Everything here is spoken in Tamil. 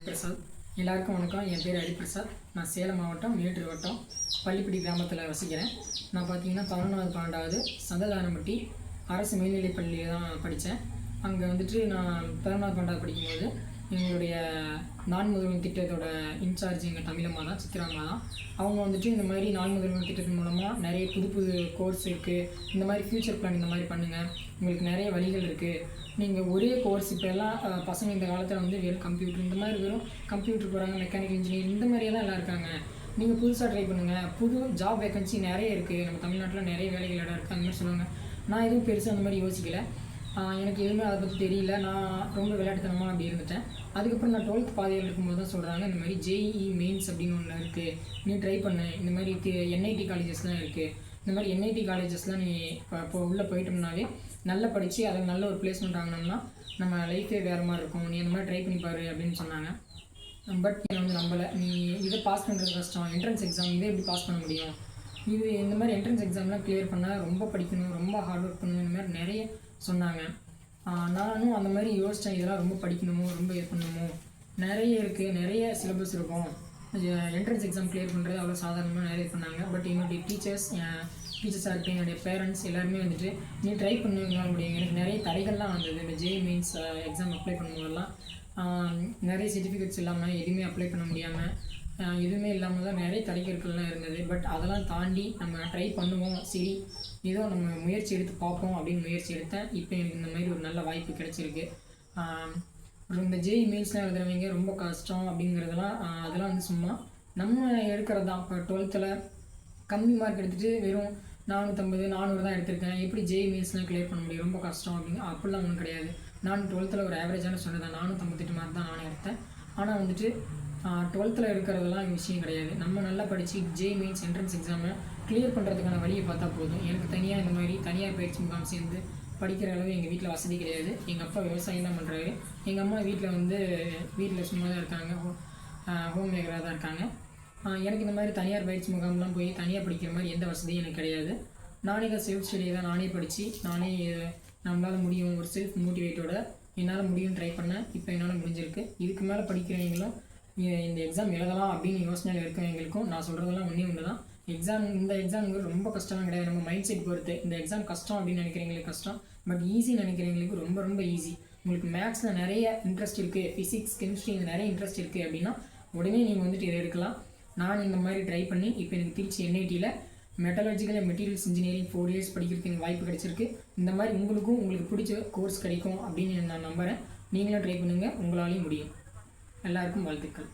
பிரசாத். எல்லாருக்கும் வணக்கம். என் பேர் ஹரிபிரசாத். நான் சேலம் மாவட்டம் மேட்டூர் வட்டம் பள்ளிப்பட்டி கிராமத்தில் வசிக்கிறேன். நான் பார்த்தீங்கன்னா 11வது 12வது சந்ததானம்பட்டி அரசு மேல்நிலைப் பள்ளியில் தான் படித்தேன். அங்கே வந்துட்டு நான் 11வது 12வது படிக்கும்போது எங்களுடைய நான் முதல்வன் திட்டத்தோட இன்சார்ஜ் எங்கள் தமிழம்மா தான், சித்திராம்மா தான். அவங்க வந்துட்டு இந்த மாதிரி நான் முதல்வன் திட்டத்தின் மூலமாக நிறைய புது புது கோர்ஸ் இருக்குது, இந்த மாதிரி ஃப்யூச்சர் பிளான் இந்த மாதிரி பண்ணுங்கள், உங்களுக்கு நிறைய வழிகள் இருக்குது, நீங்கள் ஒரே கோர்ஸ் இப்போ எல்லாம் பசங்க இந்த காலத்தில் வந்து வெறும் கம்ப்யூட்டர் இந்த மாதிரி வெறும் கம்ப்யூட்டர் போகிறாங்க, மெக்கானிக்கல் இன்ஜினியர் இந்த மாதிரியெல்லாம் எல்லாம் இருக்காங்க. நீங்கள் புதுசாக ட்ரை பண்ணுங்கள், புது ஜாப் வேகன்சி நிறைய இருக்குது, நம்ம தமிழ்நாட்டில் நிறைய வேலைகள் இடம் இருக்குது, அந்த மாதிரி சொல்லுவாங்க. நான் எதுவும் பெருசாக அந்த மாதிரி யோசிக்கலை. எனக்கு எதுவுமே அதை பற்றி தெரியல. நான் ரொம்ப விளையாட்டுத்தனமாக அப்படி இருந்துட்டேன். அதுக்கப்புறம் நான் 12th பாதியில் இருக்கும்போது தான் சொல்கிறாங்க, இந்த மாதிரி ஜேஇஇ மெயின்ஸ் அப்படின்னு ஒன்று இருக்குது, நீ ட்ரை பண்ணு. இந்த மாதிரி என்ஐடி காலேஜஸ்லாம் இருக்குது. இந்த மாதிரி என்ஐடி காலேஜஸ்லாம் நீ இப்போ உள்ளே போயிட்டோம்னாலே நல்லா படித்து அதில் நல்ல ஒரு பிளேஸ்மெண்ட் ஆகணும்னா நம்ம லைஃபே வேறு மாதிரி இருக்கும், நீ அந்த மாதிரி ட்ரை பண்ணி பாரு அப்படின்னு சொன்னாங்க. பட் என்னை வந்து நம்பலை. நீ இதை பாஸ் பண்ணுறது கஷ்டம், என்ட்ரன்ஸ் எக்ஸாம் இதை எப்படி பாஸ் பண்ண முடியும், இந்த மாதிரி என்ட்ரன்ஸ் எக்ஸாம்லாம் கிளியர் பண்ணால் ரொம்ப படிக்கணும், ரொம்ப ஹார்ட் ஒர்க் பண்ணணும், இந்த மாதிரி நிறைய சொன்னாங்க. நானும் அந்த மாதிரி யோசித்தேன், இதெல்லாம் ரொம்ப படிக்கணுமோ, ரொம்ப இது பண்ணணுமோ, நிறைய இருக்குது, நிறைய சிலபஸ் இருக்கும், என்ட்ரன்ஸ் எக்ஸாம் கிளியர் பண்ணுறது அவ்வளோ சாதாரணமாக நிறைய பண்ணாங்க. பட் என்னுடைய டீச்சர்ஸாக இருக்கட்டும், என்னுடைய பேரண்ட்ஸ் எல்லாருமே வந்துட்டு நீ ட்ரை பண்ணுவீங்களா முடியும். எனக்கு நிறைய தடைகள்லாம் வந்தது. இந்த ஜேஇ மெயின்ஸ் எக்ஸாம் அப்ளை பண்ணும்போதெல்லாம் நிறைய சர்டிஃபிகேட்ஸ் இல்லாமல் எதுவுமே அப்ளை பண்ண முடியாமல் எதுவுமே இல்லாமல் தான் நிறைய தடைகள்லாம் இருந்தது. பட் அதெல்லாம் தாண்டி நம்ம ட்ரை பண்ணுவோம், சரி ஏதோ நம்ம முயற்சி எடுத்து பார்ப்போம் அப்படின்னு முயற்சி எடுத்தேன். இப்போ எனக்கு இந்த மாதிரி ஒரு நல்ல வாய்ப்பு கிடச்சிருக்கு. இந்த ஜேஇ மெயின்ஸ்லாம் எழுதுறவங்க ரொம்ப கஷ்டம் அப்படிங்கிறதெல்லாம் அதெல்லாம் வந்து சும்மா நம்ம எடுக்கிறது தான். இப்போ 12th கம்மி மார்க் எடுத்துகிட்டு வெறும் 450 400 தான் எடுத்திருக்கேன், எப்படி ஜேஇ மெயின்ஸ்லாம் கிளியர் பண்ண முடியும், ரொம்ப கஷ்டம் அப்படின்னு அப்படிலாம் ஒன்றும் கிடையாது. நான் 12th ஒரு ஆவரேஜான சொன்னதான், 458 மார்க் தான் நானே எடுத்தேன். ஆனால் வந்துட்டு 12th எடுக்கிறதெல்லாம் விஷயம் கிடையாது. நம்ம நல்லா படித்து ஜேஇ மெயின்ஸ் என்ட்ரன்ஸ் எக்ஸாமை கிளியர் பண்ணுறதுக்கான வழியை பார்த்தா போதும். எனக்கு தனியாக இந்த மாதிரி தனியார் பயிற்சி முகாம் சேர்ந்து படிக்கிற அளவு எங்கள் வீட்டில் வசதி கிடையாது. எங்கள் அப்பா விவசாயம் தான் பண்ணுறாரு. எங்கள் அம்மா வீட்டில் சும்மா தான் இருக்காங்க, ஹோம் மேக்கராக தான் இருக்காங்க. எனக்கு இந்த மாதிரி தனியார் பயிற்சி முகாம்லாம் போய் தனியாக படிக்கிற மாதிரி எந்த வசதியும் எனக்கு கிடையாது. நானே தான் செல்ஃப் ஸ்டடியை தான் நானே படித்து நானே நம்மளால் முடியும், ஒரு செல்ஃப் மோட்டிவேட்டோட என்னால் முடியும் ட்ரை பண்ணேன். இப்போ என்னால் முடிஞ்சிருக்கு. இதுக்கு மேலே படிக்கிறவங்களும் இந்த எக்ஸாம் எழுதலாம் அப்படின்னு யோசனையில் இருக்கவங்களுக்கும் நான் சொல்கிறதெல்லாம் ஒன்று தான். இந்த எக்ஸாம்ங்கிறது ரொம்ப கஷ்டம்லாம் கிடையாது, நம்ம மைண்ட் செட் பொறுத்து. இந்த எக்ஸாம் கஷ்டம் அப்படின்னு நினைக்கிறவங்களுக்கு கஷ்டம், பட் ஈஸின்னு நினைக்கிறவங்களுக்கு ரொம்ப ரொம்ப ஈஸி. உங்களுக்கு மேக்ஸில் நிறைய இன்ட்ரெஸ்ட் இருக்குது, ஃபிசிக்ஸ் கெமிஸ்ட்ரி இந்த நிறைய இன்ட்ரெஸ்ட் இருக்குது அப்படின்னா உடனே நீங்கள் வந்துட்டு இதை எடுக்கலாம். நான் இந்த மாதிரி ட்ரை பண்ணி இப்போ எனக்கு திருச்சி என்ஐடியில் metallurgical and materials engineering 4 years படிக்கிறதுக்கு எனக்கு வாய்ப்பு கிடைச்சிருக்கு. இந்த மாதிரி உங்களுக்கு பிடிச்ச கோர்ஸ் கிடைக்கும் அப்படின்னு நான் நம்புகிறேன். நீங்களும் ட்ரை பண்ணுங்கள், உங்களாலேயும் முடியும். எல்லாருக்கும் வாழ்த்துக்கள்.